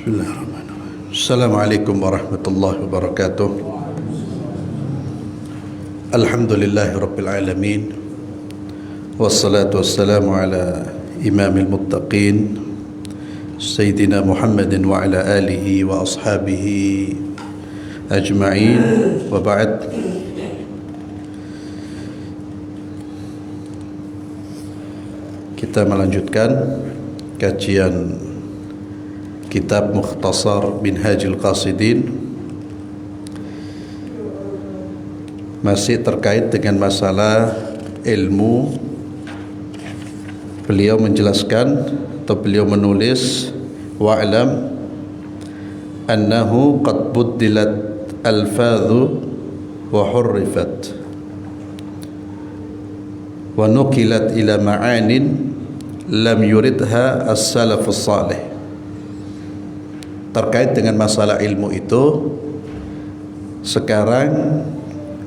Bismillahirrahmanirrahim. Assalamualaikum warahmatullahi wabarakatuh. Alhamdulillahi rabbil alamin. Wassalatu wassalamu ala imamil muttaqin Sayyidina Muhammadin wa ala alihi wa ashabihi ajma'in. Wa ba'd. Kita melanjutkan kajian Kitab Mukhtasar Minhajul Qasidin, masih terkait dengan masalah ilmu. Beliau menjelaskan atau beliau menulis, wa'lam annahu qad buddilat alfadhu wa hurrifat wa nukilat ila ma'anin lam yuridha as-salafus salih. Terkait dengan masalah ilmu itu, sekarang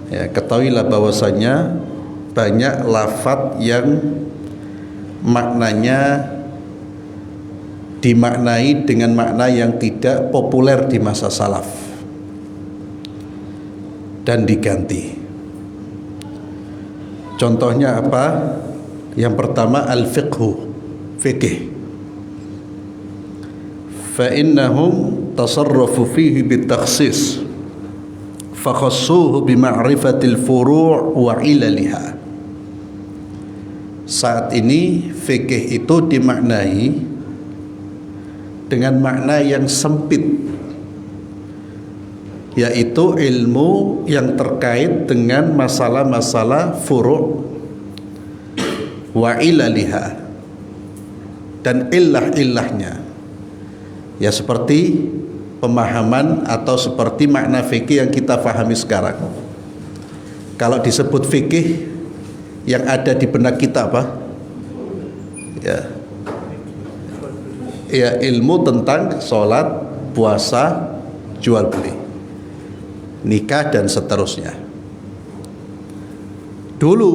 ketahuilah bahwasanya banyak lafadz yang maknanya dimaknai dengan makna yang tidak populer di masa salaf dan diganti. Contohnya apa? Yang pertama al-fiqhu, fikih. فإنهم تصرفوا فيه بالتخصيص فخصوه بمعرفة الفروع وعللها. Saat ini fikih itu dimaknai dengan makna yang sempit, yaitu ilmu yang terkait dengan masalah-masalah furu' wa ilaliha dan illah-illahnya. Ya, seperti pemahaman atau seperti makna fikih yang kita pahami sekarang. Kalau disebut fikih, yang ada di benak kita apa? Ya, ilmu tentang sholat, puasa, jual beli, nikah dan seterusnya. Dulu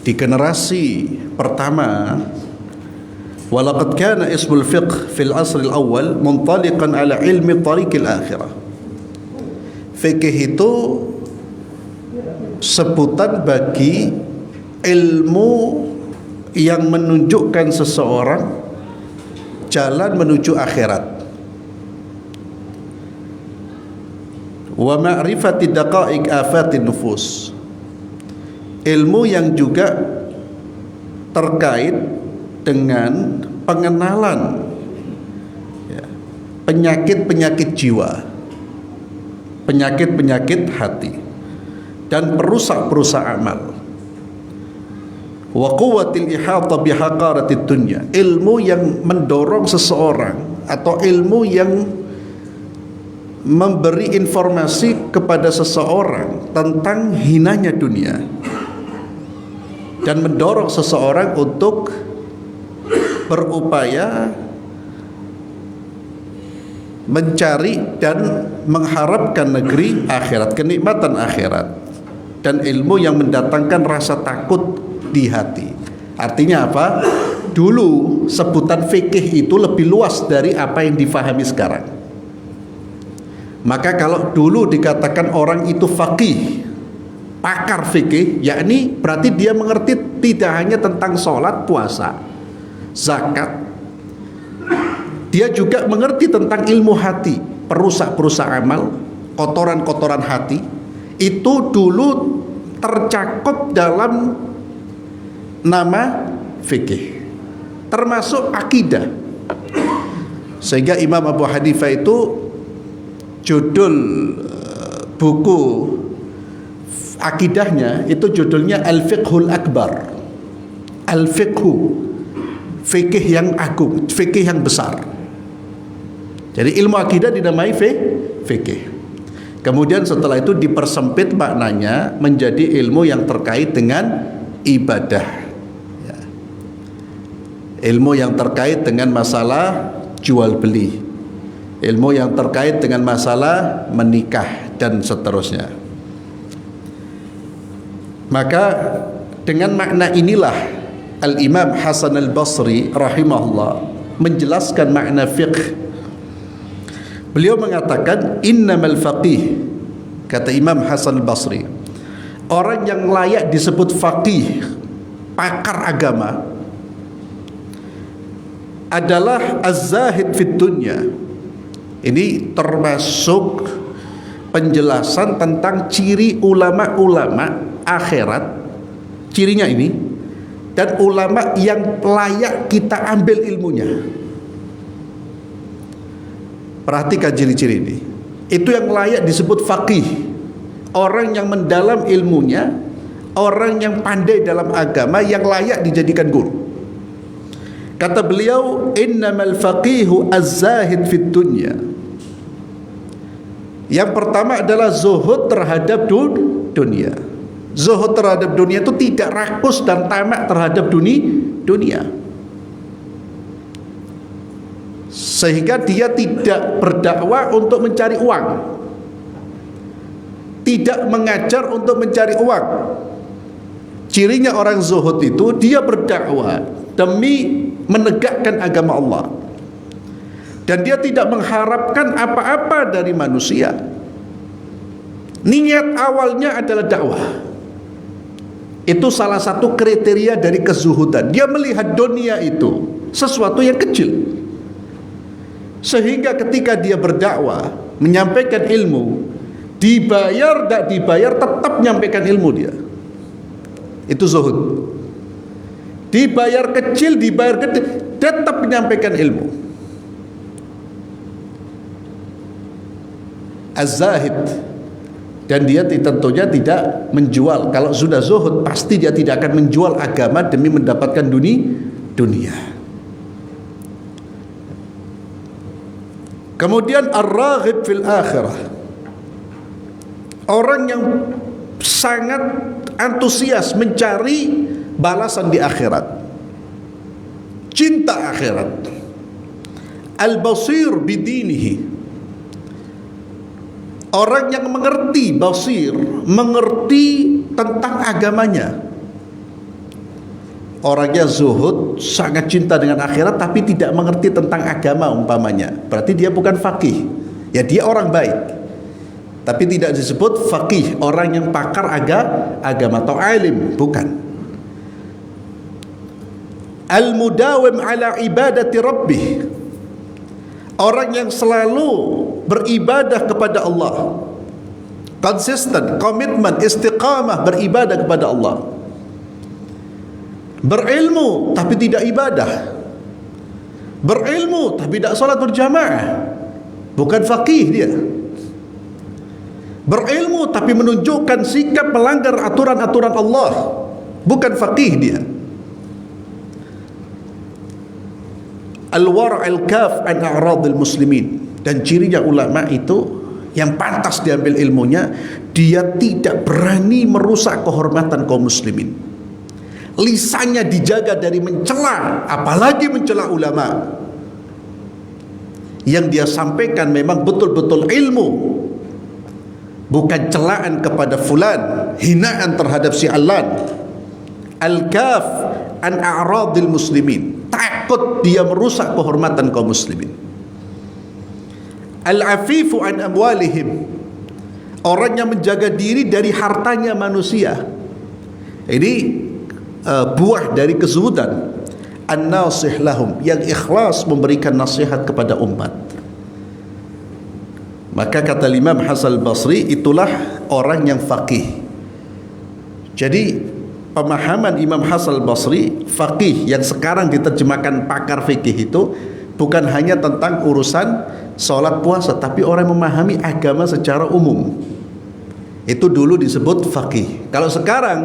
di generasi pertama, walaqad kana ismul fiqh fil asr al-awwal muntaliqan ala ilmi tariq al-akhirah. Fikih itu sebutan bagi ilmu yang menunjukkan seseorang jalan menuju akhirat. Wa ma'rifati daqa'iq afatin nufus. Ilmu yang juga terkait dengan pengenalan penyakit-penyakit jiwa, penyakit-penyakit hati, dan perusak-perusak amal. Wa quwwatil ihata bihaqaratid dunya, ilmu yang mendorong seseorang atau ilmu yang memberi informasi kepada seseorang tentang hinanya dunia dan mendorong seseorang untuk berupaya mencari dan mengharapkan negeri akhirat, kenikmatan akhirat, dan ilmu yang mendatangkan rasa takut di hati. Artinya apa? Dulu sebutan fikih itu lebih luas dari apa yang difahami sekarang. Maka kalau dulu dikatakan orang itu faqih, pakar fikih, yakni berarti dia mengerti tidak hanya tentang sholat, puasa, zakat, dia juga mengerti tentang ilmu hati, perusak-perusak amal, kotoran-kotoran hati. Itu dulu tercakup dalam nama fikih, termasuk akidah. Sehingga Imam Abu Hanifah itu judul buku akidahnya itu judulnya Al-Fiqhul Akbar. Al-Fiqhu, fikih yang agung, fikih yang besar. Jadi ilmu akidah dinamai fikih. Kemudian setelah itu dipersempit maknanya menjadi ilmu yang terkait dengan ibadah, ilmu yang terkait dengan masalah jual beli, ilmu yang terkait dengan masalah menikah dan seterusnya. Maka dengan makna inilah Al-Imam Hasan Al-Basri rahimahullah menjelaskan makna fiqh Beliau mengatakan innamal faqih, kata Imam Hasan al-Basri, orang yang layak disebut faqih, pakar agama, adalah az-zahid fid dunya. Ini termasuk penjelasan tentang ciri ulama-ulama akhirat, cirinya ini, dan ulama yang layak kita ambil ilmunya. Perhatikan ciri-ciri ini. Itu yang layak disebut faqih, orang yang mendalam ilmunya, orang yang pandai dalam agama, yang layak dijadikan guru. Kata beliau, innamal faqihu az-zahid fid dunya. Yang pertama adalah zuhud terhadap dunia. Zuhud terhadap dunia itu tidak rakus dan tamak terhadap dunia. Sehingga dia tidak berdakwah untuk mencari uang, tidak mengajar untuk mencari uang. Cirinya orang zuhud itu dia berdakwah demi menegakkan agama Allah, dan dia tidak mengharapkan apa-apa dari manusia. Niat awalnya adalah dakwah. Itu salah satu kriteria dari kezuhudan. Dia melihat dunia itu sesuatu yang kecil, sehingga ketika dia berdakwah, menyampaikan ilmu, dibayar tak dibayar, tetap menyampaikan ilmu dia. Itu zuhud. Dibayar kecil, dibayar gede, tetap menyampaikan ilmu. Az-zahid. Dan dia tentunya tidak menjual. Kalau sudah zuhud, pasti dia tidak akan menjual agama demi mendapatkan dunia. Kemudian ar-raghib fil akhirah, orang yang sangat antusias mencari balasan di akhirat, cinta akhirat. Al-basir bidinihi, orang yang mengerti, basir, mengerti tentang agamanya. Orangnya zuhud, sangat cinta dengan akhirat, tapi tidak mengerti tentang agama umpamanya, berarti dia bukan faqih. Ya, dia orang baik, tapi tidak disebut faqih, orang yang pakar agama atau alim, bukan. Al-mudawim ala ibadati rabbih, orang yang selalu beribadah kepada Allah, konsisten, komitmen, istiqamah beribadah kepada Allah. Berilmu tapi tidak ibadah, berilmu tapi tidak salat berjamaah, bukan faqih dia. Berilmu tapi menunjukkan sikap melanggar aturan-aturan Allah, bukan faqih dia. Al-war' al-kaf an a'radil muslimin, dan cirinya ulama itu yang pantas diambil ilmunya, dia tidak berani merusak kehormatan kaum muslimin. Lisannya dijaga dari mencela, apalagi mencela ulama. Yang dia sampaikan memang betul-betul ilmu, bukan celaan kepada fulan, hinaan terhadap si Alan. Al-kaf an a'radil muslimin, takut dia merusak kehormatan kaum muslimin. Al-afifu an amwalihim, orang yang menjaga diri dari hartanya manusia. Ini buah dari kezuhudan. An-nasih lahum, yang ikhlas memberikan nasihat kepada umat. Maka kata Imam Hasan al-Basri, itulah orang yang faqih. Jadi pemahaman Imam Hasan al-Basri, faqih yang sekarang diterjemahkan pakar fikih, itu bukan hanya tentang urusan sholat puasa, tapi orang yang memahami agama secara umum. Itu dulu disebut faqih. Kalau sekarang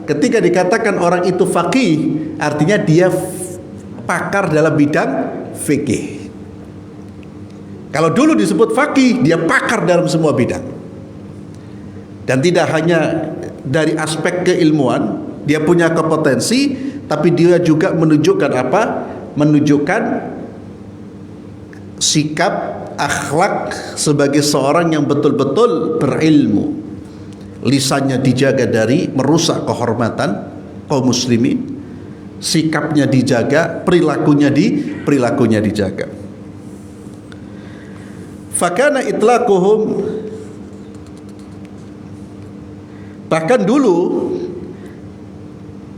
ketika dikatakan orang itu faqih, artinya dia pakar dalam bidang fikih. Kalau dulu disebut faqih, dia pakar dalam semua bidang. Dan tidak hanya dari aspek keilmuan, dia punya kompetensi, tapi dia juga menunjukkan apa? Menunjukkan sikap akhlak sebagai seorang yang betul-betul berilmu. Lisannya dijaga dari merusak kehormatan kaum muslimin, sikapnya dijaga, perilakunya dijaga. Fakana itlaquhum, bahkan dulu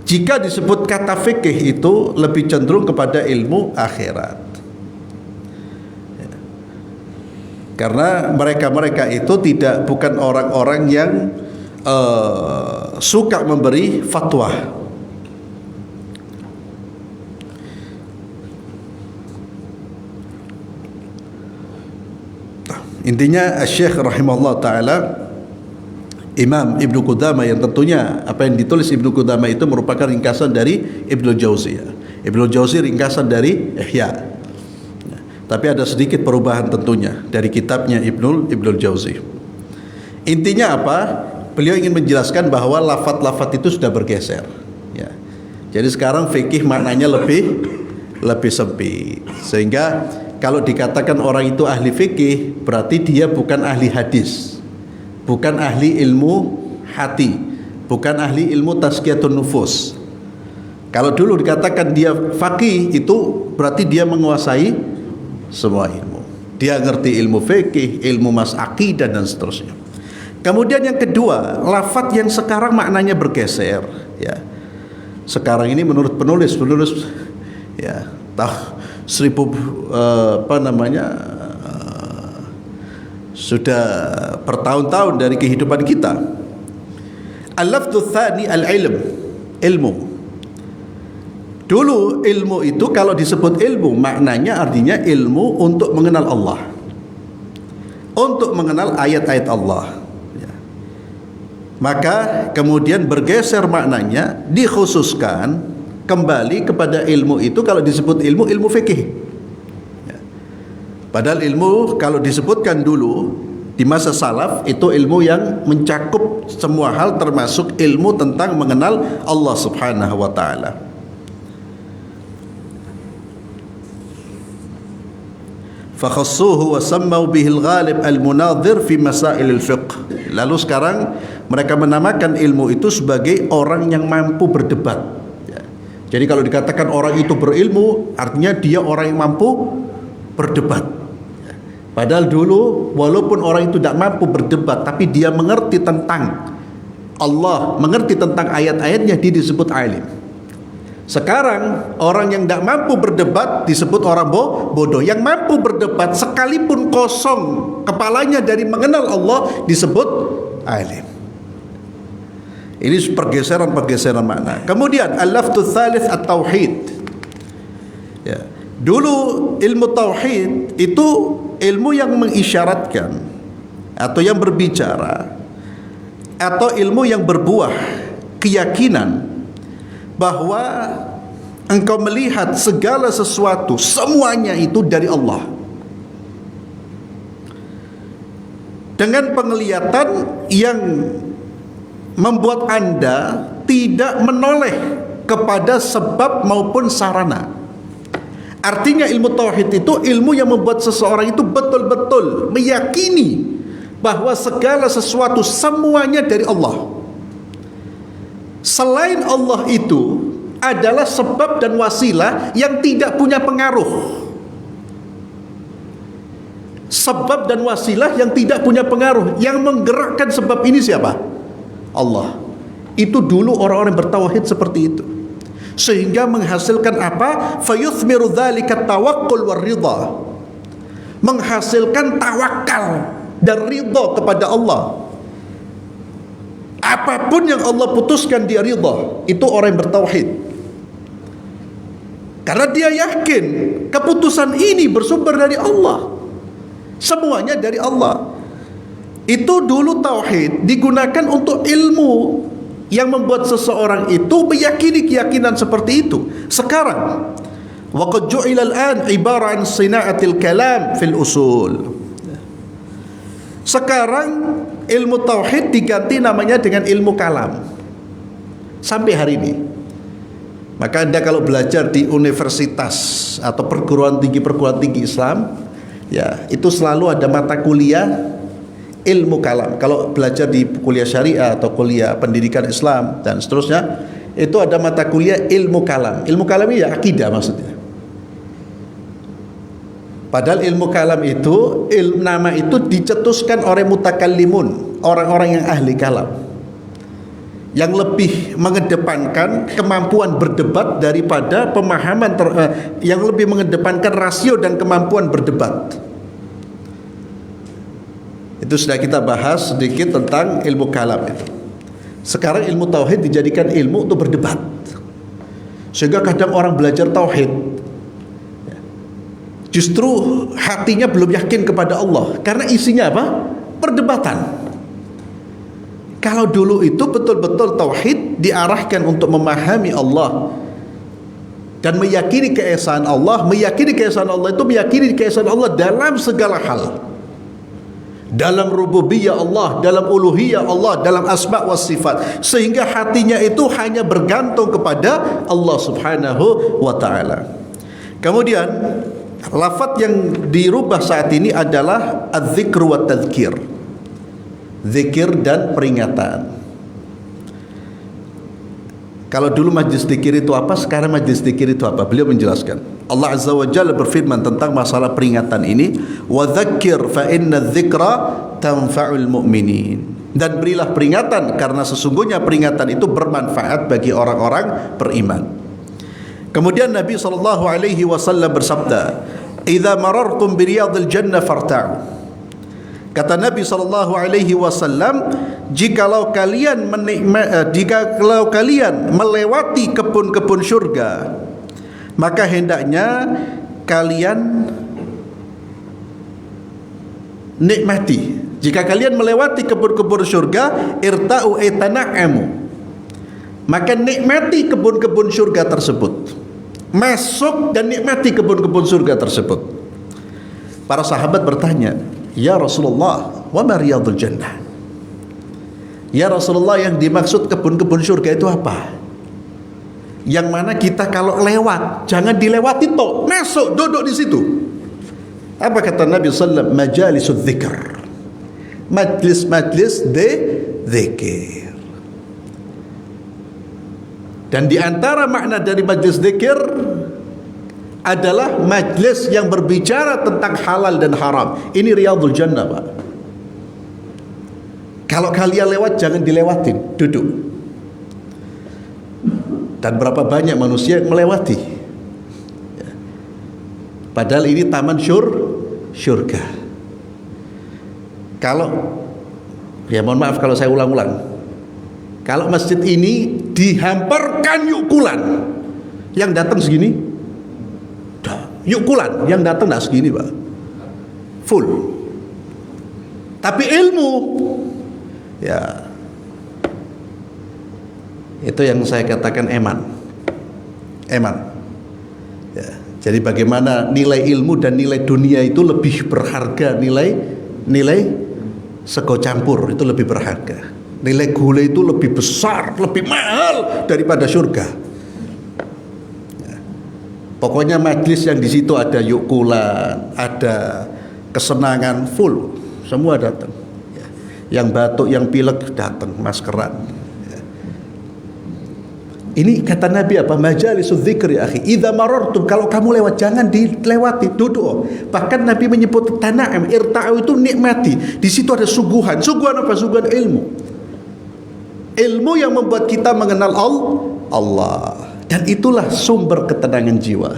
jika disebut kata fikih itu lebih cenderung kepada ilmu akhirat. Karena mereka itu bukan orang-orang yang suka memberi fatwa. Intinya Syekh rahimahullah ta'ala, Imam Ibnu Qudamah, yang tentunya apa yang ditulis Ibnu Qudamah itu merupakan ringkasan dari Ibnu Jauzi. Ibnu Jauzi ringkasan dari Ihya, tapi ada sedikit perubahan tentunya dari kitabnya Ibnu Jauzi. Intinya apa? Beliau ingin menjelaskan bahwa lafaz-lafaz itu sudah bergeser, ya. Jadi sekarang fikih maknanya lebih sempit, sehingga kalau dikatakan orang itu ahli fikih, berarti dia bukan ahli hadis, bukan ahli ilmu hati, bukan ahli ilmu tazkiyatun nufus. Kalau dulu dikatakan dia faqih, itu berarti dia menguasai semua ilmu. Dia ngerti ilmu fikih, ilmu akidah dan seterusnya. Kemudian yang kedua, lafaz yang sekarang maknanya bergeser, ya. Sekarang ini menurut penulis ya, sudah bertahun-tahun dari kehidupan kita. Al-lafdhu tsani ilmu. Dulu ilmu itu kalau disebut ilmu, maknanya artinya ilmu untuk mengenal Allah, untuk mengenal ayat-ayat Allah, ya. Maka kemudian bergeser maknanya, dikhususkan kembali kepada ilmu itu kalau disebut ilmu fikih, ya. Padahal ilmu kalau disebutkan dulu di masa salaf itu ilmu yang mencakup semua hal, termasuk ilmu tentang mengenal Allah Subhanahu wa ta'ala. Fakhassuhu wa sammau bihil ghalib al-munadhir fi masail al-fiqh. Lalu sekarang mereka menamakan ilmu itu sebagai orang yang mampu berdebat, ya. Jadi kalau dikatakan orang itu berilmu, artinya dia orang yang mampu berdebat, ya. Padahal dulu walaupun orang itu tidak mampu berdebat, tapi dia mengerti tentang Allah, mengerti tentang ayat-ayatnya, dia disebut alim. Sekarang orang yang tidak mampu berdebat disebut orang bodoh. Yang mampu berdebat sekalipun kosong kepalanya dari mengenal Allah disebut alim. Ini pergeseran makna. Kemudian al-lafdhu tsalits at-tauhid, ya. Dulu ilmu tauhid itu ilmu yang mengisyaratkan atau yang berbicara atau ilmu yang berbuah keyakinan bahwa engkau melihat segala sesuatu, semuanya itu dari Allah, dengan penglihatan yang membuat Anda tidak menoleh kepada sebab maupun sarana. Artinya ilmu tauhid itu ilmu yang membuat seseorang itu betul-betul meyakini bahwa segala sesuatu semuanya dari Allah. Selain Allah itu adalah sebab dan wasilah yang tidak punya pengaruh. Sebab dan wasilah yang tidak punya pengaruh. Yang menggerakkan sebab ini siapa? Allah. Itu dulu orang-orang bertauhid seperti itu, sehingga menghasilkan apa? Fayuthmiru dzalika tawakkul war ridha. Menghasilkan tawakal dan ridha kepada Allah. Apapun yang Allah putuskan dia ridha, itu orang yang bertauhid. Karena dia yakin keputusan ini bersumber dari Allah, semuanya dari Allah. Itu dulu tauhid digunakan untuk ilmu yang membuat seseorang itu meyakini keyakinan seperti itu. Sekarang waqad ju'ila al-an ibara an sina'atil kalam fil usul. Sekarang ilmu tauhid diganti namanya dengan ilmu kalam sampai hari ini. Maka Anda kalau belajar di universitas atau perguruan tinggi Islam, ya, itu selalu ada mata kuliah ilmu kalam. Kalau belajar di kuliah syariah atau kuliah pendidikan Islam dan seterusnya, itu ada mata kuliah ilmu kalam. Ilmu kalam ini ya akidah maksudnya. Padahal ilmu kalam itu, nama itu dicetuskan oleh mutakallimun, orang-orang yang ahli kalam, yang lebih mengedepankan kemampuan berdebat daripada pemahaman yang lebih mengedepankan rasio dan kemampuan berdebat. Itu sudah kita bahas sedikit tentang ilmu kalam itu. Sekarang ilmu tauhid dijadikan ilmu untuk berdebat. Sehingga kadang orang belajar tauhid justru hatinya belum yakin kepada Allah, karena isinya apa? Perdebatan. Kalau dulu itu betul-betul tauhid diarahkan untuk memahami Allah dan meyakini keesaan Allah. Meyakini keesaan Allah itu meyakini keesaan Allah dalam segala hal, dalam rububiyah Allah, dalam uluhiyah Allah, dalam asma wa sifat, sehingga hatinya itu hanya bergantung kepada Allah subhanahu wa ta'ala. Kemudian lafaz yang dirubah saat ini adalah az-zikr wa tadhkir, zikir dan peringatan. Kalau dulu majlis zikir itu apa, sekarang majlis zikir itu apa? Beliau menjelaskan. Allah Azza wa Jalla berfirman tentang masalah peringatan ini, wa dzakir fa inna dzikra tanfa'ul mu'minin. Dan berilah peringatan karena sesungguhnya peringatan itu bermanfaat bagi orang-orang beriman. Kemudian Nabi SAW bersabda, "Idza marartum bi riyadil jannah farta'u." Kata Nabi SAW, jikalau kalian melewati kebun-kebun surga, maka hendaknya kalian nikmati. Jika kalian melewati kebun-kebun surga, irta'u etana'amu, maka nikmati kebun-kebun surga tersebut. Masuk dan nikmati kebun-kebun surga tersebut. Para sahabat bertanya, "Ya Rasulullah, wa ma riyadul jannah?" Ya Rasulullah, yang dimaksud kebun-kebun surga itu apa? Yang mana kita kalau lewat jangan dilewati toh, masuk duduk di situ. Apa kata Nabi sallallahu alaihi wasallam? Majalisudz dzikr, majlis-majlis dzikir. Dan di antara makna dari majlis dzikir adalah majlis yang berbicara tentang halal dan haram. Ini riyadul jannah, Pak. Kalau kalian lewat jangan dilewatin, duduk. Dan berapa banyak manusia yang melewati, padahal ini taman surga. Kalau, ya mohon maaf kalau saya ulang-ulang, kalau masjid ini dihamparkan yukulan, yang datang segini, yukulan, yang datang tidak segini, Pak, full. Tapi ilmu, ya itu yang saya katakan eman. Ya, jadi bagaimana nilai ilmu dan nilai dunia itu lebih berharga, nilai sego campur itu lebih berharga, nilai gula itu lebih besar, lebih mahal daripada surga. Ya, pokoknya majlis yang di situ ada yukulan, ada kesenangan, full, semua datang. Ya, yang batuk, yang pilek datang, maskeran. Ini kata Nabi apa? Majalisudz dzikr ya akhi. Idza marartum, kalau kamu lewat jangan dilewati, duduk. Bahkan Nabi menyebut tana'im, irta'u itu nikmati. Di situ ada suguhan. Suguhan apa? Suguhan ilmu. Ilmu yang membuat kita mengenal Allah. Dan itulah sumber ketenangan jiwa.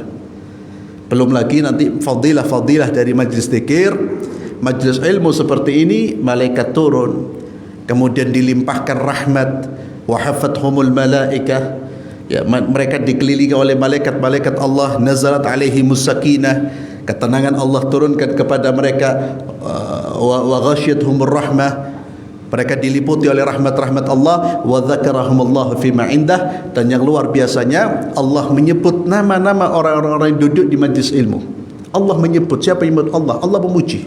Belum lagi nanti fadilah-fadilah dari majlis dzikir, majlis ilmu seperti ini, malaikat turun. Kemudian dilimpahkan rahmat, wa hafathumul malaikah. Ya, mereka dikelilingi oleh malaikat-malaikat Allah, nazalat alaihimus sakinah, ketenangan Allah turunkan kepada mereka, wa ghasyiyatuhumur rahmah, mereka diliputi oleh rahmat-rahmat Allah, wa dzakarahumullahu fima indah, dan yang luar biasanya Allah menyebut nama-nama orang-orang yang duduk di majlis ilmu. Allah menyebut, siapa yang menyebut Allah? Allah memuji.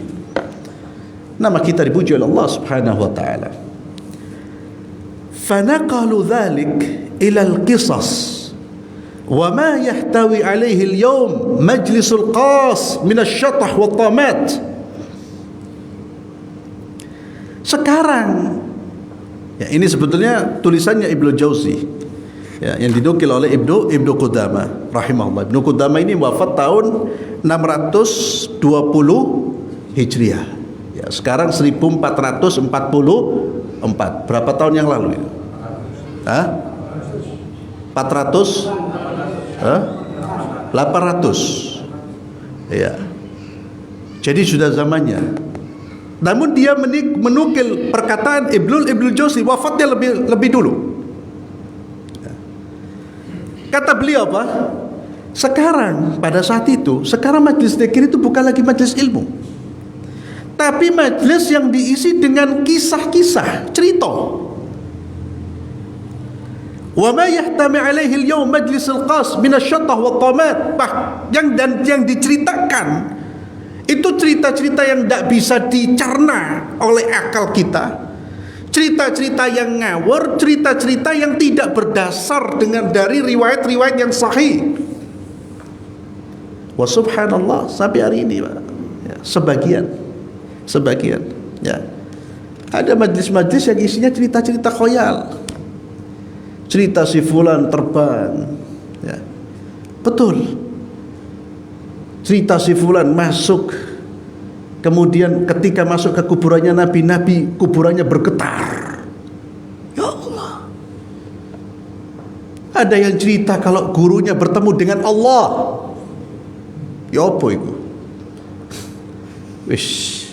Nama kita dipuji oleh Allah Subhanahu wa taala. فنقلوا ذلك إلى القصص وما يحتوي عليه اليوم مجلس القاص من الشطح والطامات. Sekarang, ya ini sebetulnya tulisannya Ibnu Jauzi. Ya, yang dinukil oleh Ibnu Qudamah rahimahullah. Ibnu Qudamah ini wafat tahun 620 Hijriah. Ya, sekarang 1444. Berapa tahun yang lalu itu? 400? 800. Ya. Jadi sudah zamannya. Namun dia menukil perkataan Ibnul Jauzi, wafatnya lebih dulu. Kata beliau apa? Sekarang pada saat itu, sekarang majlis dzikir itu bukan lagi majlis ilmu, tapi majlis yang diisi dengan kisah-kisah, cerita. Wa ma yahtami alaihi al-yawm majlis al-qas min asy-syattah wa tamat. Yang diceritakan itu cerita-cerita yang tidak bisa dicerna oleh akal kita. Cerita-cerita yang ngawur, cerita-cerita yang tidak berdasar dari riwayat-riwayat yang sahih. Wa subhanallah, sampai hari ini Pak, ya, sebagian ya. Ada majlis-majlis yang isinya cerita-cerita khoyal. Cerita si fulan terbang, ya. Betul. Cerita si fulan masuk, kemudian ketika masuk ke kuburannya Nabi kuburannya bergetar. Ya Allah. Ada yang cerita kalau gurunya bertemu dengan Allah. Ya apa itu? Wish.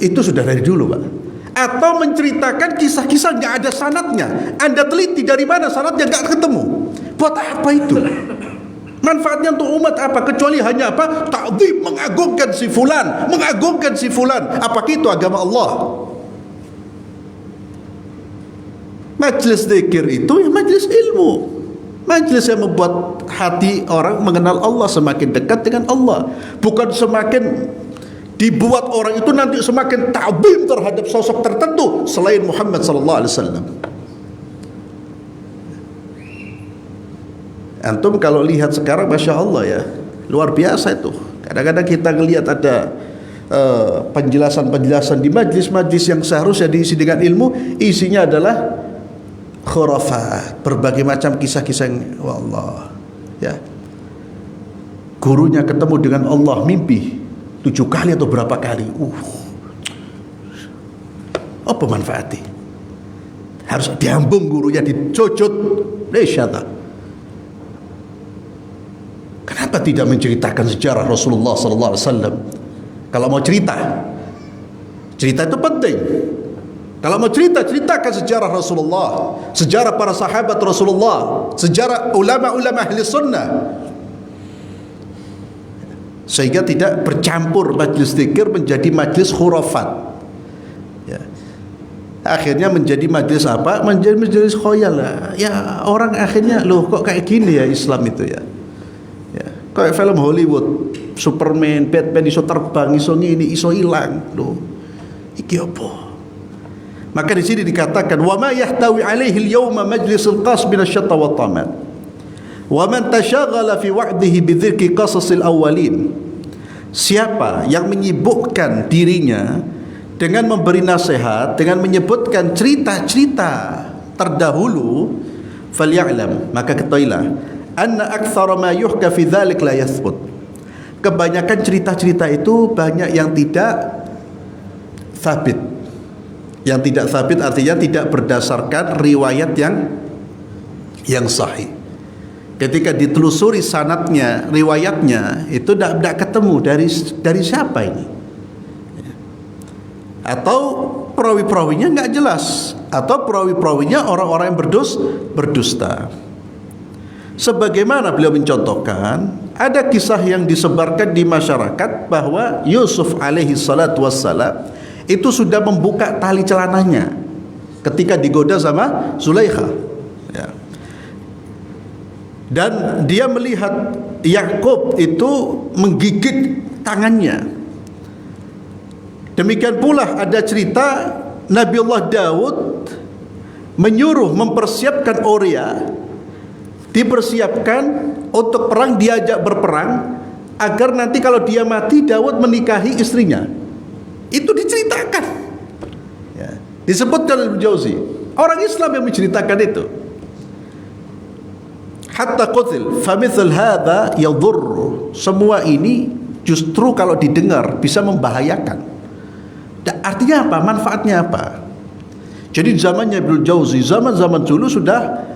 Itu sudah dari dulu Pak. Atau menceritakan kisah-kisah yang ada sanadnya. Anda teliti dari mana sanadnya, nggak ketemu. Buat apa itu? Manfaatnya untuk umat apa? Kecuali hanya apa? Ta'zim, mengagungkan si fulan, mengagungkan si fulan. Apakah itu agama Allah? Majlis zikir itu ya majlis ilmu. Majlis yang membuat hati orang mengenal Allah, semakin dekat dengan Allah. Bukan semakin dibuat orang itu nanti semakin ta'zim terhadap sosok tertentu selain Muhammad sallallahu alaihi wasallam. Antum kalau lihat sekarang Masya Allah ya, luar biasa itu. Kadang-kadang kita ngelihat ada penjelasan-penjelasan di majlis-majlis yang seharusnya diisi dengan ilmu, isinya adalah khurafat, berbagai macam kisah-kisah yang wallah ya. Gurunya ketemu dengan Allah mimpi 7 kali atau berapa kali. Apa manfaatnya? Harus diambung gurunya, dicocot. Lesyata. Kenapa tidak menceritakan sejarah Rasulullah sallallahu alaihi wasallam? Kalau mau cerita itu penting. Kalau mau ceritakan sejarah Rasulullah, sejarah para sahabat Rasulullah, sejarah ulama-ulama ahli sunnah, sehingga tidak bercampur majlis zikir menjadi majlis khurafat ya. Akhirnya menjadi majlis apa? Menjadi majlis khoyal ya. Orang akhirnya loh kok kayak gini ya Islam itu ya. Kayak film Hollywood, Superman, Batman iso terbang, iso ngini, iso hilang. Loh, iki apa? Maka di sini dikatakan wa ma yahtawi alaihi al-yawma majlisul qas min asy-syatta wa tamat. Wa man tashaghala fi wa'dihi bi dzikri qasasil awwalin. Siapa yang menyibukkan dirinya dengan memberi nasihat, dengan menyebutkan cerita-cerita terdahulu, falya'lam, maka ketahuilah anna aktsara ma yuhka fi dzalik la yathbut. Kebanyakan cerita-cerita itu banyak yang tidak sabit. Yang tidak sabit artinya tidak berdasarkan riwayat yang sahih. Ketika ditelusuri sanadnya, riwayatnya itu tidak ketemu dari siapa ini. Atau perawi-perawinya nggak jelas, atau perawi-perawinya orang-orang yang berdusta. Sebagaimana beliau mencontohkan, ada kisah yang disebarkan di masyarakat bahwa Yusuf alaihi salatu wassalam itu sudah membuka tali celananya ketika digoda sama Zulaikha ya. Dan dia melihat Yakub itu menggigit tangannya. Demikian pula ada cerita Nabiullah Daud menyuruh mempersiapkan Uria, dipersiapkan untuk perang, diajak berperang agar nanti kalau dia mati Daud menikahi istrinya. Itu diceritakan ya. Disebutkan Ibnu Jauzi, orang Islam yang menceritakan itu. Hatta qutil famithal hadza yadhurru. Semua ini justru kalau didengar bisa membahayakan. Artinya apa? Manfaatnya apa? Jadi zamannya Ibnu Jauzi, zaman-zaman dulu sudah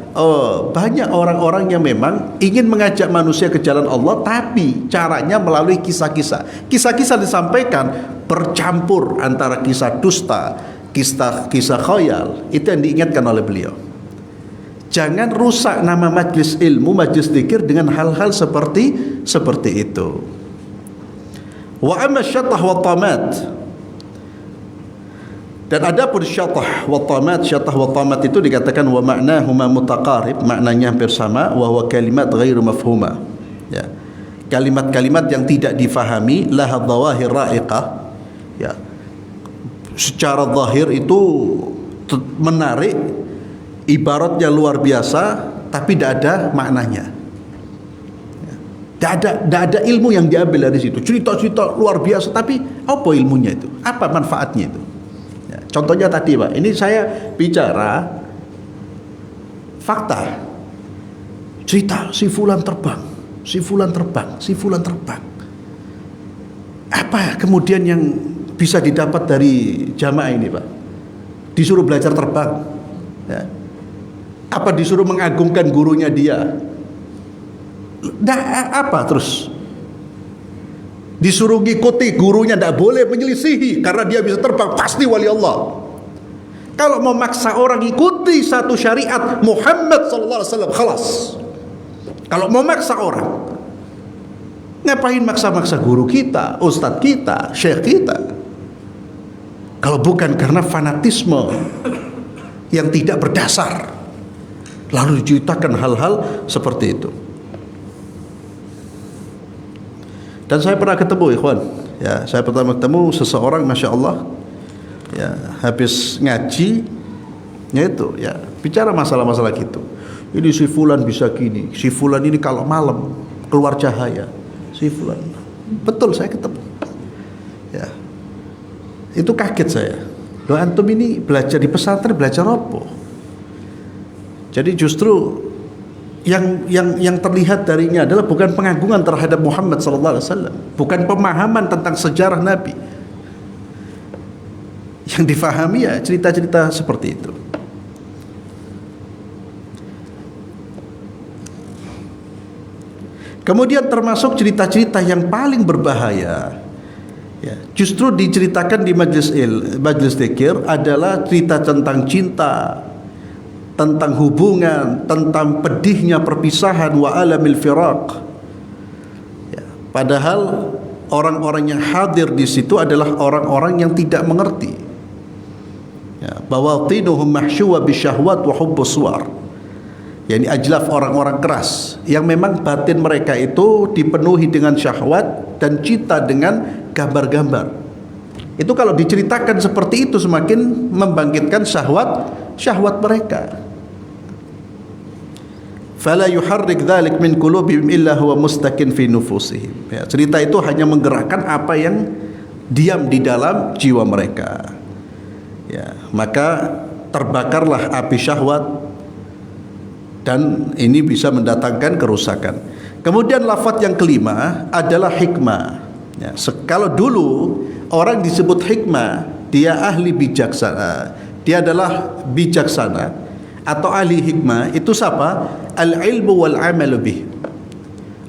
banyak orang-orang yang memang ingin mengajak manusia ke jalan Allah, tapi caranya melalui kisah-kisah. Kisah-kisah disampaikan bercampur antara kisah dusta, kisah khayal. Itu yang diingatkan oleh beliau. Jangan rusak nama majlis ilmu, majlis dzikir dengan hal-hal seperti itu. Wa amma syatah wa tamat. Dan adapun syatah wa tamat itu dikatakan wa ma'nahuma mutaqarib, maknanya hampir sama, wa huwa kalimat ghairu mafhuma. Ya. Kalimat-kalimat yang tidak difahami, laha dhawahir ra'iqah. Ya. Secara zahir itu menarik, ibaratnya luar biasa, tapi tidak ada maknanya. Tidak ada ilmu yang diambil dari situ. Cerita-cerita luar biasa, tapi apa ilmunya itu? Apa manfaatnya itu? Ya, contohnya tadi Pak, ini saya bicara fakta. Cerita si fulan terbang, si fulan terbang, si fulan terbang. Apa kemudian yang bisa didapat dari jamaah ini Pak? Disuruh belajar terbang. Ya. Apa disuruh mengagungkan gurunya dia? Apa terus? Disuruh ngikuti gurunya, tidak boleh menyelisihi karena dia bisa terbang, pasti wali Allah. Kalau mau maksa orang ikuti satu syariat Muhammad sallallahu alaihi wasallam, khalas. Kalau mau maksa orang, ngapain maksa-maksa guru kita, ustadz kita, syekh kita? Kalau bukan karena fanatisme yang tidak berdasar, lalu diceritakan hal-hal seperti itu. Dan saya pernah ketemu ikhwan, ya, saya pertama ketemu seseorang, masya Allah, ya, habis ngaji, ya itu, ya, bicara masalah-masalah gitu. Ini si fulan bisa gini, si fulan ini kalau malam keluar cahaya, si fulan, betul saya ketemu, ya, itu kaget saya. Loh antum ini belajar di pesantren, belajar apa? Jadi justru yang terlihat darinya adalah bukan pengagungan terhadap Muhammad sallallahu alaihi wasallam, bukan pemahaman tentang sejarah Nabi. Yang difahami ya cerita-cerita seperti itu. Kemudian termasuk cerita-cerita yang paling berbahaya, ya, justru diceritakan di majlis dzikir adalah cerita tentang cinta, tentang hubungan, tentang pedihnya perpisahan, wa alamil firaq. Ya, padahal orang-orang yang hadir di situ adalah orang-orang yang tidak mengerti. Ya, bawatinuhum mahsyuwa bisyahwat wa hubbus suwar. Yani ajlaf, orang-orang keras yang memang batin mereka itu dipenuhi dengan syahwat dan cinta dengan gambar-gambar. Itu kalau diceritakan seperti itu semakin membangkitkan syahwat mereka. Fala yuharrik dzalik min qulubihim illa huwa mustakin fi nufusihim. Ya, cerita itu hanya menggerakkan apa yang diam di dalam jiwa mereka. Ya, maka terbakarlah api syahwat dan ini bisa mendatangkan kerusakan. Kemudian lafaz yang kelima adalah hikmah. Ya, kalau dulu orang disebut hikmah, dia ahli bijaksana, dia adalah bijaksana atau ahli hikmah, itu siapa? Al-ilmu wal amalu bih.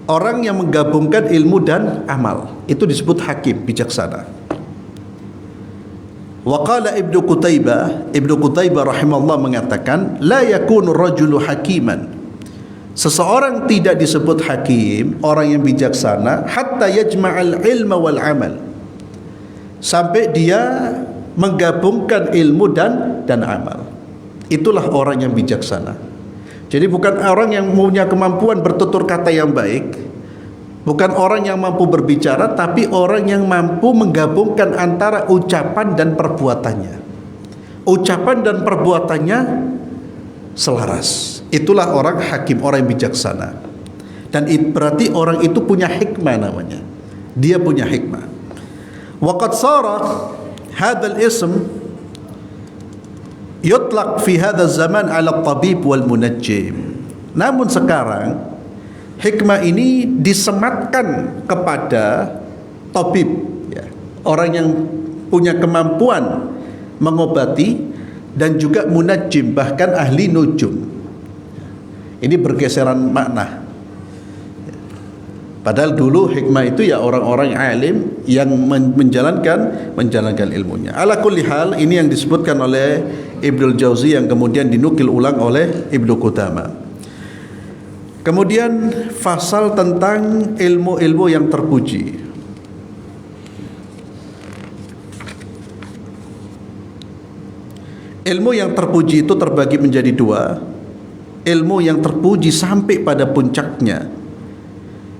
Orang yang menggabungkan ilmu dan amal, itu disebut hakim, bijaksana. Wa qala Ibnu Qutaibah rahimahullah mengatakan, la yakunu rajulu hakiman. Seseorang tidak disebut hakim, orang yang bijaksana, hatta yajma'al ilma wal amal. Sampai dia menggabungkan ilmu dan amal. Itulah orang yang bijaksana. Jadi bukan orang yang punya kemampuan bertutur kata yang baik, bukan orang yang mampu berbicara, tapi orang yang mampu menggabungkan antara ucapan dan perbuatannya. Ucapan dan perbuatannya selaras. Itulah orang hakim, orang yang bijaksana. Dan berarti orang itu punya hikmah namanya. Dia punya hikmah. Wa qad sara hadzal ism yutlaq fi hadha zaman ala tabib wal munajjim. Namun sekarang hikmah ini disematkan kepada tabib, ya, orang yang punya kemampuan mengobati, dan juga munajjim, bahkan ahli nujum. Ini bergeseran makna. Padahal dulu hikmah itu ya orang-orang alim yang menjalankan ilmunya. Ala kulli hal, ini yang disebutkan oleh Ibnul Jauzi yang kemudian dinukil ulang oleh Ibnu Qudamah. Kemudian fasal tentang ilmu-ilmu yang terpuji. Ilmu yang terpuji itu terbagi menjadi dua. Ilmu yang terpuji sampai pada puncaknya,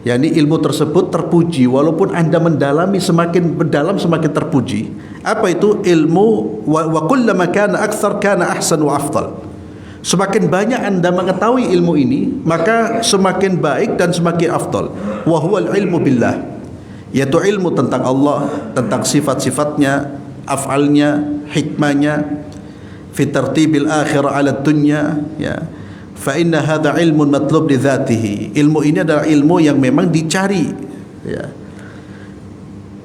yakni ilmu tersebut terpuji walaupun Anda mendalami semakin mendalam semakin terpuji. Apa itu ilmu? Wa kullama kana aktsar kana ahsan wa afdal. Semakin banyak Anda mengetahui ilmu ini, maka semakin baik dan semakin afdal. Wa huwal ilmu billah, yaitu ilmu tentang Allah, tentang sifat-sifatnya, af'alnya, hikmahnya, fi tartibil akhirah ala dunya, ya. Fa inna hadha ilmun matlub li dzatihi. Ilmu ini adalah ilmu yang memang dicari, ya.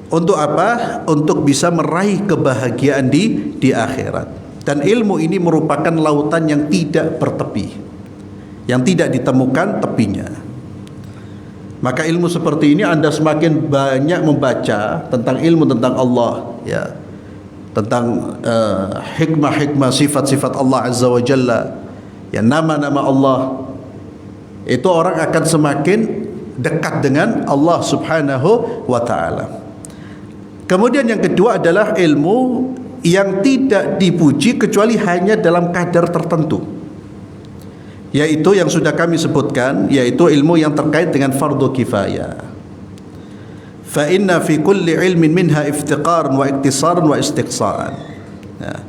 Untuk apa? Untuk bisa meraih kebahagiaan di akhirat. Dan ilmu ini merupakan lautan yang tidak bertepi, yang tidak ditemukan tepinya. Maka ilmu seperti ini Anda semakin banyak membaca tentang ilmu tentang Allah, ya, tentang hikmah-hikmah sifat-sifat Allah Azza wa Jalla, ya, nama-nama Allah, itu orang akan semakin dekat dengan Allah Subhanahu wa ta'ala. Kemudian yang kedua adalah ilmu yang tidak dipuji kecuali hanya dalam kadar tertentu, yaitu yang sudah kami sebutkan, yaitu ilmu yang terkait dengan fardu kifayah. Fa inna fi kulli ilmin minha iftiqaran wa iktisaran wa istiqsaan. Nah,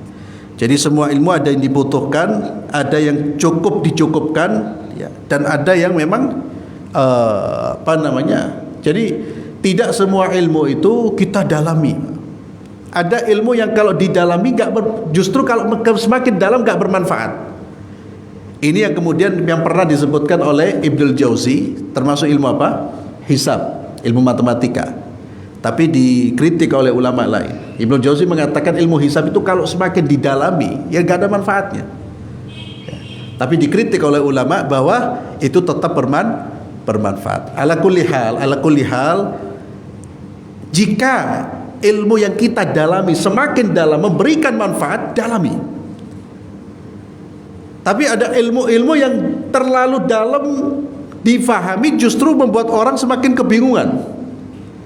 jadi semua ilmu ada yang dibutuhkan, ada yang cukup dicukupkan, ya, dan ada yang memang jadi tidak semua ilmu itu kita dalami. Ada ilmu yang kalau didalami justru kalau semakin dalam gak bermanfaat. Ini yang kemudian yang pernah disebutkan oleh Ibnul Jauzi, termasuk ilmu apa? Hisab, ilmu matematika. Tapi dikritik oleh ulama lain. Ibnul Jauzi mengatakan ilmu hisab itu kalau semakin didalami ya gak ada manfaatnya, ya. Tapi dikritik oleh ulama bahwa itu tetap bermanfaat. Ala kulli hal, jika ilmu yang kita dalami semakin dalam memberikan manfaat, dalami. Tapi ada ilmu-ilmu yang terlalu dalam difahami justru membuat orang semakin kebingungan,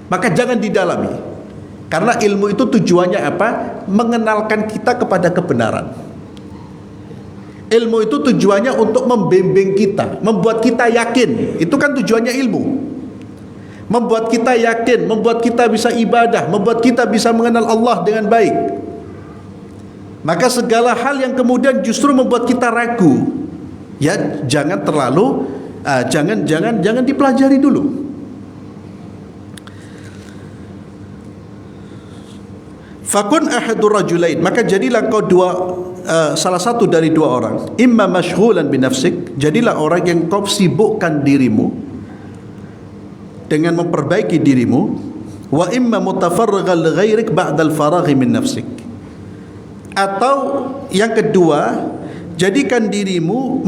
maka jangan didalami. Karena ilmu itu tujuannya apa? Mengenalkan kita kepada kebenaran. Ilmu itu tujuannya untuk membimbing kita, membuat kita yakin. Itu kan tujuannya ilmu. Membuat kita yakin, membuat kita bisa ibadah, membuat kita bisa mengenal Allah dengan baik. Maka segala hal yang kemudian justru membuat kita ragu, ya jangan terlalu jangan dipelajari dulu. Fakun ahadur rajulain, maka jadilah kau salah satu dari dua orang. Imma masyghulan binafsik, jadilah orang yang kau sibukkan dirimu dengan memperbaiki dirimu. Wa imma mutafarrigan li ghairik ba'dal faraghi min nafsik, atau yang kedua, jadikan dirimu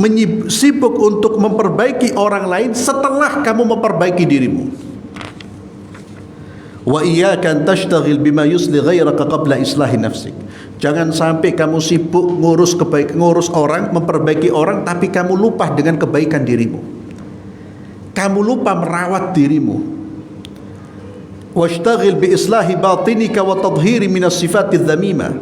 sibuk untuk memperbaiki orang lain setelah kamu memperbaiki dirimu. Wa iyyaka an tashtaghil bima yusli ghairaka qabla islahi nafsik. Jangan sampai kamu sibuk ngurus orang, memperbaiki orang, tapi kamu lupa dengan kebaikan dirimu. Kamu lupa merawat dirimu. Washtaghil bi islahi batinika wa tadhhiri minas sifatidz dzamimah.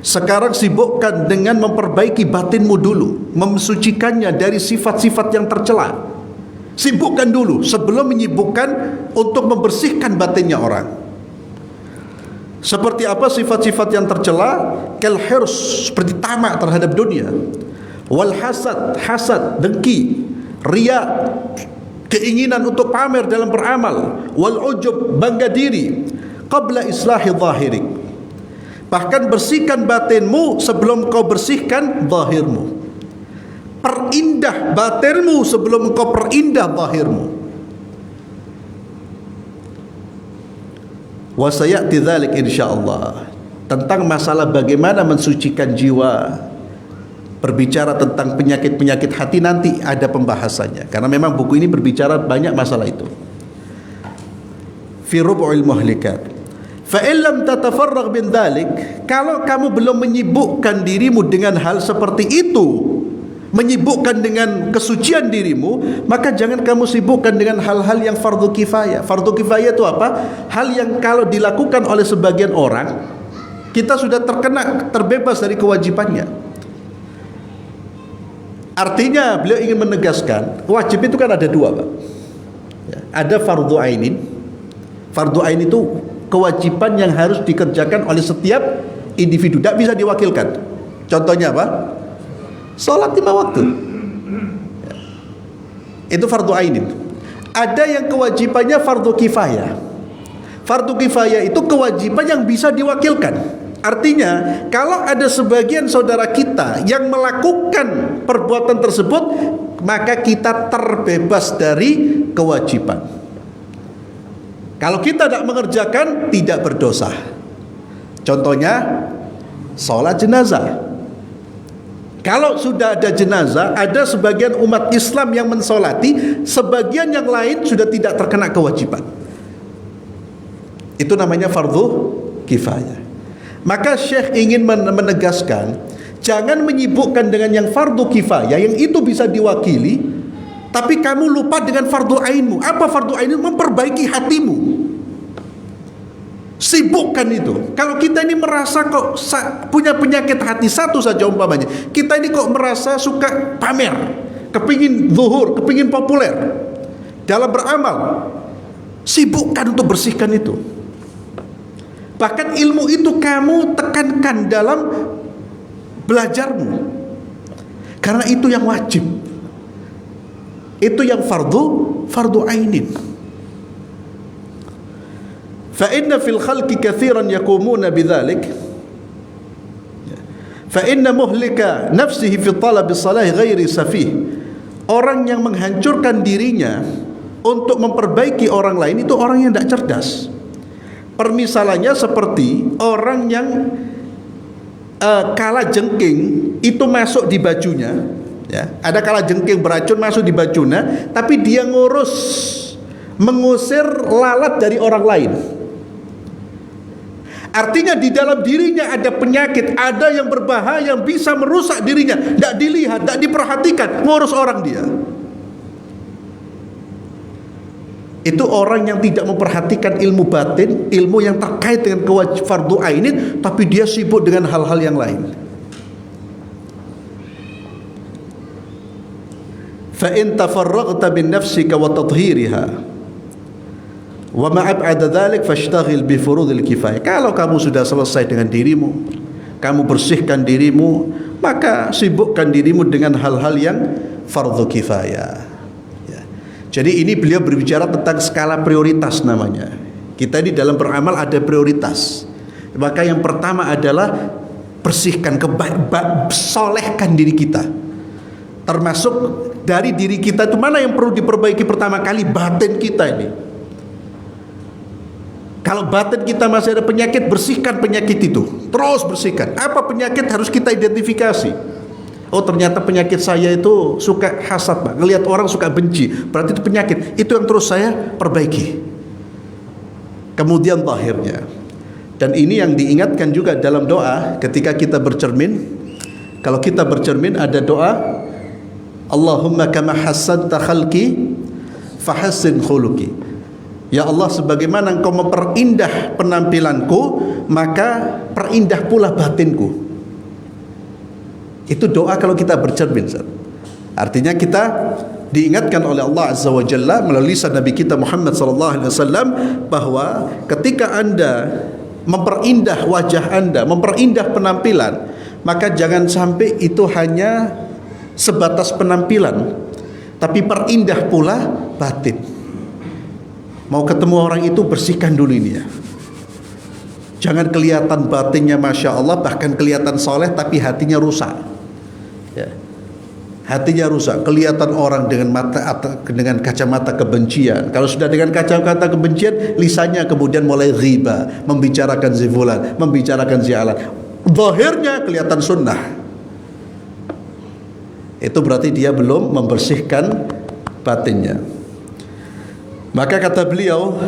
Sekarang sibukkan dengan memperbaiki batinmu dulu, mensucikannya dari sifat-sifat yang tercela. Sibukkan dulu sebelum menyibukkan untuk membersihkan batinnya orang. Seperti apa sifat-sifat yang tercela? Kal hirs, seperti tamak terhadap dunia. Wal hasad, dengki. Riya, keinginan untuk pamer dalam beramal. Wal ujub, bangga diri. Qabla islahi zahirik, Bahkan bersihkan batinmu sebelum kau bersihkan zahirmu. Perindah batinmu sebelum kau perindah zahirmu. Wa sayati dzalik insyaallah. Tentang masalah bagaimana mensucikan jiwa, berbicara tentang penyakit-penyakit hati nanti ada pembahasannya. Karena memang buku ini berbicara banyak masalah itu. Fi rub'il muhlikat. Fa in lam tatafarragh min dzalik, kalau kamu belum menyibukkan dirimu dengan hal seperti itu, menyibukkan dengan kesucian dirimu, maka jangan kamu sibukkan dengan hal-hal yang fardu kifayah. Fardu kifayah itu apa? Hal yang kalau dilakukan oleh sebagian orang, kita sudah terbebas dari kewajibannya. Artinya beliau ingin menegaskan, wajib itu kan ada dua, Pak. Ada fardu ainin. Fardu ain itu kewajiban yang harus dikerjakan oleh setiap individu, tidak bisa diwakilkan. Contohnya apa? Salat 5 waktu. Itu fardu ainin. Ada yang kewajibannya fardu kifayah. Fardu kifayah itu kewajiban yang bisa diwakilkan. Artinya, kalau ada sebagian saudara kita yang melakukan perbuatan tersebut, maka kita terbebas dari kewajiban. Kalau kita tidak mengerjakan, tidak berdosa. Contohnya, sholat jenazah. Kalau sudah ada jenazah, ada sebagian umat Islam yang mensolati, sebagian yang lain sudah tidak terkena kewajiban. Itu namanya fardu kifayah. Maka Syekh ingin menegaskan, jangan menyibukkan dengan yang fardu kifayah, yang itu bisa diwakili, tapi kamu lupa dengan fardu ainmu. Apa fardu ainmu? Memperbaiki hatimu. Sibukkan itu. Kalau kita ini merasa kok punya penyakit hati satu saja umpamanya, kita ini kok merasa suka pamer, kepingin zuhur, kepingin populer dalam beramal, sibukkan untuk bersihkan itu. Bahkan ilmu itu kamu tekankan dalam belajarmu, karena itu yang wajib. Itu yang fardu ainin. Fa inna fil khalqi katsiran yaqumuna bidzalik. Fa inna muhlika nafsihi fi talab as-salah ghairi safih. Orang yang menghancurkan dirinya untuk memperbaiki orang lain itu orang yang tidak cerdas. Permisalannya seperti orang yang kala jengking itu masuk di bajunya. Ya, ada kala jengking beracun masuk di bajunya, tapi dia mengusir lalat dari orang lain. Artinya di dalam dirinya ada penyakit, ada yang berbahaya yang bisa merusak dirinya, tidak dilihat, tidak diperhatikan, ngurus orang dia. Itu orang yang tidak memperhatikan ilmu batin, ilmu yang terkait dengan kewajiban fardu ainin, tapi dia sibuk dengan hal-hal yang lain. Fa in tafarraghta bin nafsika wa tathhiriha wa ma ab'ada dzalik fashtaghil bi furudil kifayah. Kalau kamu sudah selesai dengan dirimu, kamu bersihkan dirimu, maka sibukkan dirimu dengan hal-hal yang fardhu kifayah. Ya. Jadi ini beliau berbicara tentang skala prioritas namanya. Kita ini dalam beramal ada prioritas. Maka yang pertama adalah bersihkan, solehkan diri kita. Termasuk dari diri kita itu mana yang perlu diperbaiki pertama kali? Batin kita ini. Kalau batin kita masih ada penyakit, bersihkan penyakit itu. Terus bersihkan. Apa penyakit harus kita identifikasi? Oh, ternyata penyakit saya itu suka hasad, Pak. Ngelihat orang suka benci. Berarti itu penyakit. Itu yang terus saya perbaiki. Kemudian zahirnya. Dan ini yang diingatkan juga dalam doa ketika kita bercermin. Kalau kita bercermin ada doa, Allahumma kama hassanta khalqi fahassin khuluqi. Ya Allah, sebagaimana Engkau memperindah penampilanku, maka perindah pula batinku. Itu doa kalau kita bercermin. Artinya kita diingatkan oleh Allah Azza wa Jalla melalui lisan Nabi kita Muhammad sallallahu alaihi wasallam bahwa ketika Anda memperindah wajah Anda, memperindah penampilan, maka jangan sampai itu hanya sebatas penampilan, tapi perindah pula batin. Mau ketemu orang itu bersihkan dulu ini ya. Jangan kelihatan batinnya Masya Allah, bahkan kelihatan soleh tapi hatinya rusak. Ya. Hatinya rusak, kelihatan orang dengan dengan kacamata kebencian. Kalau sudah dengan kacamata kebencian, lisannya kemudian mulai ghibah, membicarakan si fulan, membicarakan si alan. Zahirnya kelihatan sunnah. Itu berarti dia belum membersihkan batinnya. Maka kata beliau,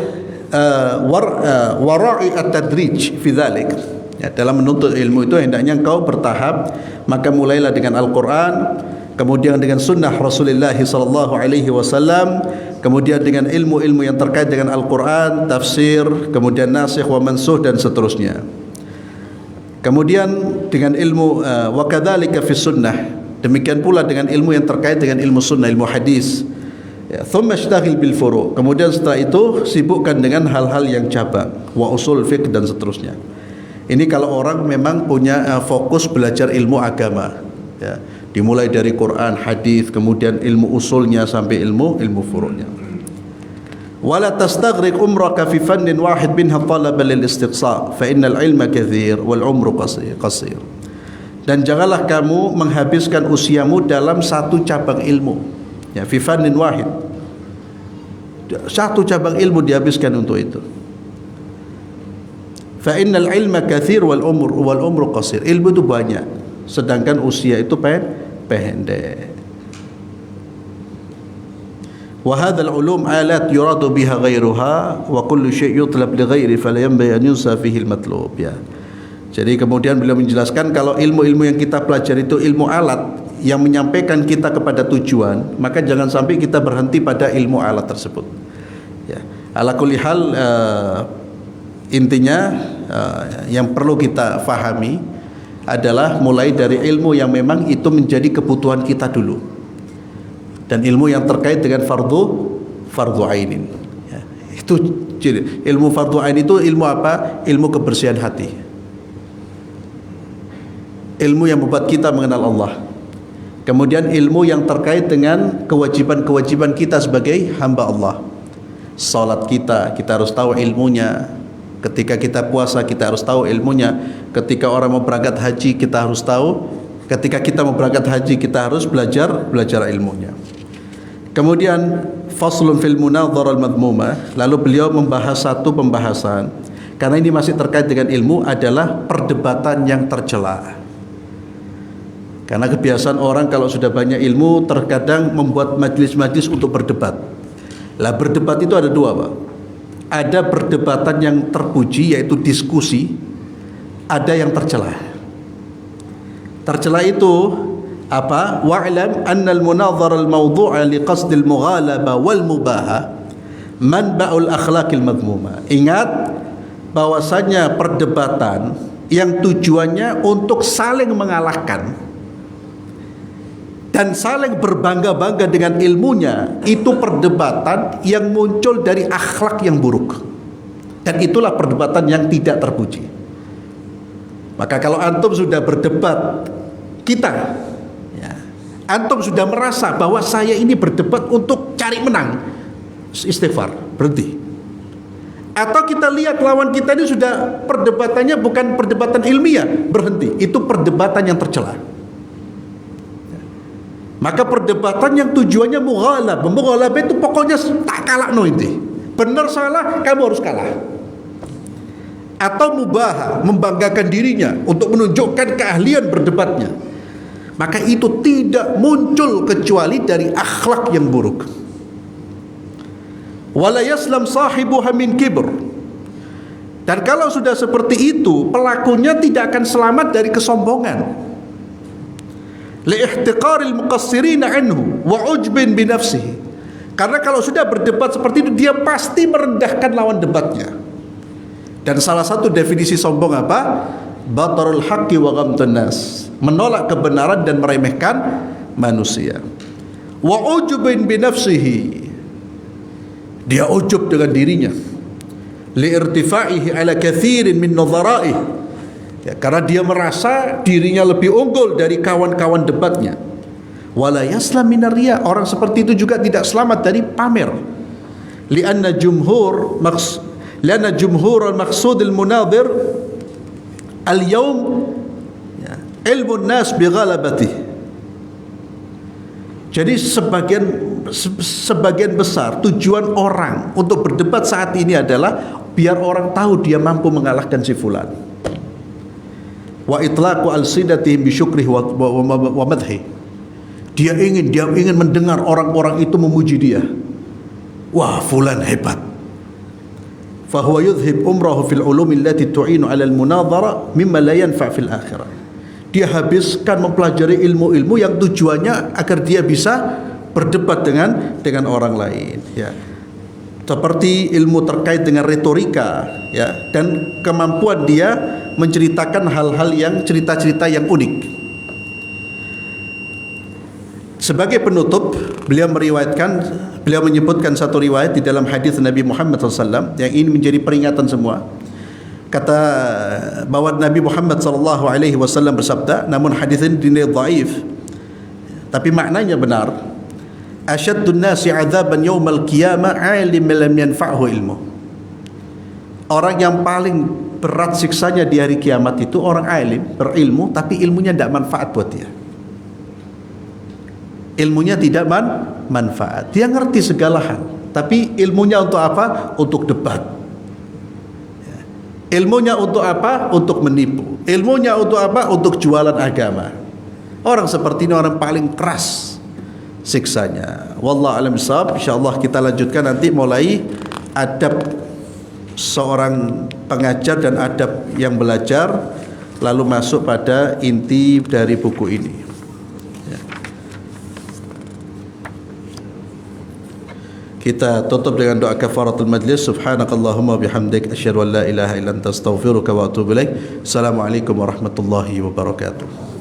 wara'i at-tadrij fi dzalik. Ya, dalam menuntut ilmu itu hendaknya engkau bertahap. Maka mulailah dengan Al-Qur'an, kemudian dengan sunnah Rasulullah sallallahu alaihi wasallam, kemudian dengan ilmu-ilmu yang terkait dengan Al-Qur'an, tafsir, kemudian nasikh wa mansukh dan seterusnya. Kemudian dengan ilmu wa kadzalika fi sunnah, demikian pula dengan ilmu yang terkait dengan ilmu sunnah, ilmu hadis. Ya, thumma ishtaghil bil furu'. Kemudian setelah itu sibukkan dengan hal-hal yang cabang, wa usul fiqh dan seterusnya. Ini kalau orang memang punya fokus belajar ilmu agama, ya, dimulai dari Quran, hadis, kemudian ilmu usulnya sampai ilmu furu'nya. Wala tastaghriq umraka fi fannin wahid minha talaban lil istiqsa' fa innal ilma katsir wal umru qasir. Dan janganlah kamu menghabiskan usiamu dalam satu cabang ilmu. Ya, fi fannin wahid. Satu cabang ilmu dihabiskan untuk itu. Fa innal ilma katsir wal umru qasir. Ilmu itu banyak, sedangkan usia itu pendek. Wa hadzal ulum alat yuradu biha ghairuha wa kullu syai' yutlab li ghairi fala yanbaghi an yunsa fihi al matlub. Ya. Jadi kemudian beliau menjelaskan kalau ilmu-ilmu yang kita pelajari itu ilmu alat yang menyampaikan kita kepada tujuan, maka jangan sampai kita berhenti pada ilmu alat tersebut. Ya. Ala kulli hal, intinya yang perlu kita fahami adalah mulai dari ilmu yang memang itu menjadi kebutuhan kita dulu, dan ilmu yang terkait dengan fardu ainin. Ya. Itu jadi ilmu fardu ain itu ilmu apa? Ilmu kebersihan hati, ilmu yang membuat kita mengenal Allah. Kemudian ilmu yang terkait dengan kewajiban-kewajiban kita sebagai hamba Allah. Salat kita harus tahu ilmunya. Ketika kita puasa kita harus tahu ilmunya. Ketika orang mau berangkat haji kita harus tahu. Ketika kita mau berangkat haji kita harus belajar ilmunya. Kemudian faslun fil munadharah al-madmumah. Lalu beliau membahas satu pembahasan, karena ini masih terkait dengan ilmu, adalah perdebatan yang tercela. Karena kebiasaan orang kalau sudah banyak ilmu terkadang membuat majlis-majlis untuk berdebat. Lah berdebat itu ada dua, Pak. Ada perdebatan yang terpuji yaitu diskusi, ada yang tercela. Tercela itu apa? Wa'lam annal munadhara al-mawdu'a liqasdil mughalaba wal mubaha manba'ul akhlaqil madmuma. Ingat bahwasanya perdebatan yang tujuannya untuk saling mengalahkan dan saling berbangga-bangga dengan ilmunya, itu perdebatan yang muncul dari akhlak yang buruk, dan itulah perdebatan yang tidak terpuji. Maka kalau antum sudah berdebat, antum sudah merasa bahwa saya ini berdebat untuk cari menang, istighfar, berhenti. Atau kita lihat lawan kita ini sudah perdebatannya bukan perdebatan ilmiah, berhenti, itu perdebatan yang tercela. Maka perdebatan yang tujuannya mughalab itu pokoknya tak kalah no inti. Benar salah kamu harus kalah. Atau mubaha, membanggakan dirinya untuk menunjukkan keahlian berdebatnya. Maka itu tidak muncul kecuali dari akhlak yang buruk. Wala yaslam sahibuha min kibr. Dan kalau sudah seperti itu, pelakunya tidak akan selamat dari kesombongan. Li'ihtiqaril muqassirina anhu wa ujbin bi nafsihi. Karena kalau sudah berdebat seperti itu, dia pasti merendahkan lawan debatnya. Dan salah satu definisi sombong apa? Batarul haqqi wa ghamtun nas, menolak kebenaran dan meremehkan manusia. Wa ujbin bi nafsihi, dia ujub dengan dirinya. Li'irtifaihi ala katsirin min nadhara'ihi, ya, karena dia merasa dirinya lebih unggul dari kawan-kawan debatnya. Wala yaslam minar riya, orang seperti itu juga tidak selamat dari pamer. Lianna jumhur al-maqsud al-munadhir Al-yawm ya, ilmu nas bi ghalabatihi. Jadi sebagian besar tujuan orang untuk berdebat saat ini adalah biar orang tahu dia mampu mengalahkan si fulan. Wa itlaqu al-sidatihim bi syukrihi wa madhi. Dia ingin mendengar orang-orang itu memuji dia. Wah, fulan hebat. Fa huwa yudhhib umrahu fil ulumi allati tu'inu 'ala al-munadhara mimma la yanfa' fil akhirah. Dia habiskan mempelajari ilmu-ilmu yang tujuannya agar dia bisa berdebat dengan orang lain, ya. Seperti ilmu terkait dengan retorika, ya, dan kemampuan dia menceritakan hal-hal yang cerita-cerita yang unik. Sebagai penutup, beliau menyebutkan satu riwayat di dalam hadis Nabi Muhammad SAW yang ini menjadi peringatan semua. Kata bahwa Nabi Muhammad SAW bersabda, namun hadis ini dinilai dhaif, tapi maknanya benar. Asyaddun nasi 'adzaban yaumal qiyamah 'alim lam yanfa'hu ilmu. Orang yang paling berat siksanya di hari kiamat itu orang alim, berilmu tapi ilmunya tidak manfaat buat dia. Ilmunya tidak manfaat. Dia ngerti segala hal, tapi ilmunya untuk apa? Untuk debat. Ilmunya untuk apa? Untuk menipu. Ilmunya untuk apa? Untuk jualan agama. Orang seperti ini orang paling keras siksanya. Wallahu a'lam bishawab. Insyaallah kita lanjutkan nanti mulai adab seorang pengajar dan adab yang belajar, lalu masuk pada inti dari buku ini. Kita tutup dengan doa kafaratul majlis. Subhanakallahumma bihamdik asyhadu an la ilaha illa anta astaghfiruka wa atubu ilaik. Assalamualaikum warahmatullahi wabarakatuh.